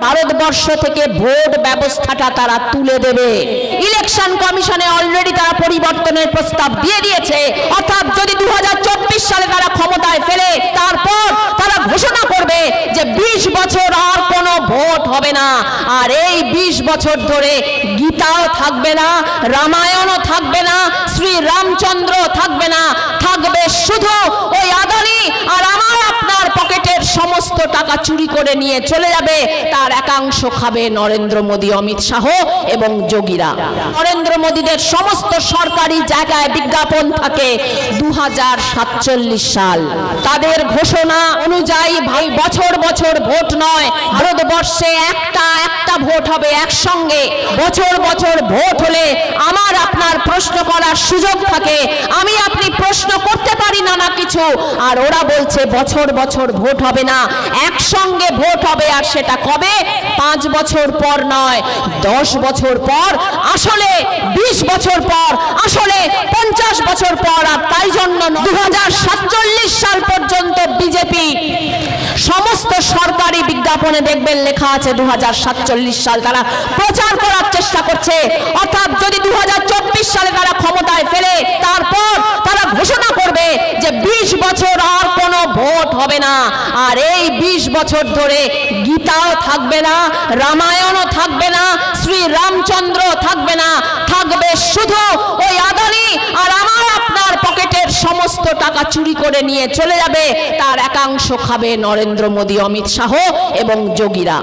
ভারতবর্ষ থেকে ভোট ব্যবস্থাটা তারা তুলে দেবে। ইলেকশন কমিশনে অলরেডি তারা পরিবর্তনের প্রস্তাব দিয়ে দিয়েছে। অর্থাৎ যদি 2024 সালে তারা ক্ষমতায় ফেরে, তারপর তারা ঘোষণা করবে যে 20 বছর আর কোনো ভোট হবে না। আর এই 20 বছর ধরে গীতাও থাকবে না, রামায়ণও থাকবে না, শ্রী রামচন্দ্র থাকবে না, থাকবে শুধু ওই আদানি আর আমার আপনার পকেটের সমস্ত টাকা চুরি করে নিয়ে চলে যাবে। তার একাংশ খাবে নরেন্দ্র মোদী, অমিত শাহ এবং যোগীরা। নরেন্দ্র মোদীদের সমস্ত সরকারি জায়গায় বিজ্ঞাপন থাকে 2047 সাল। তাদের ঘোষণা অনুযায়ী ভাই বছর বছর ভোট নয়, ভারতবর্ষে একটা ভোট হবে একসঙ্গে। বছর বছর ভোট হলে আমার আপনার প্রশ্ন করার সুযোগ থাকে, আমি আপনি প্রশ্ন করতে পারি না কিছু। আর ওরা বলছে বছর বছর ভোট হবে না, একসঙ্গে ভোট হবে। আর সেটা কবে? 5 বছর পর নয়, 10 বছর পর, আসলে 20 বছর পর, আসলে 50 বছর পর। আর তাই জন্য 2047 সাল পর্যন্ত বিজেপি সমস্ত সরকারি বিজ্ঞাপনে দেখবেন লেখা আছে 2047 সাল। তারা প্রচার করার চেষ্টা করছে। অর্থাৎ যদি 2024 সালে তারা ক্ষমতায় ফেরে, তারপর তারা ঘোষণা করবে যে 20 বছর আর কোনো ভোট হবে না। আর এই 20 বছর ধরে গীতাও থাকবে না, রামায়ণও থাকবে না, শ্রী রামচন্দ্র থাকবে না, থাকবে শুধু ওই আদানি আর আমার আপনার পকেটের সমস্ত টাকা চুরি করে নিয়ে চলে যাবে। তার একাংশ খাবে নরেন্দ্র মোদী, অমিত শাহ এবং যোগীরা।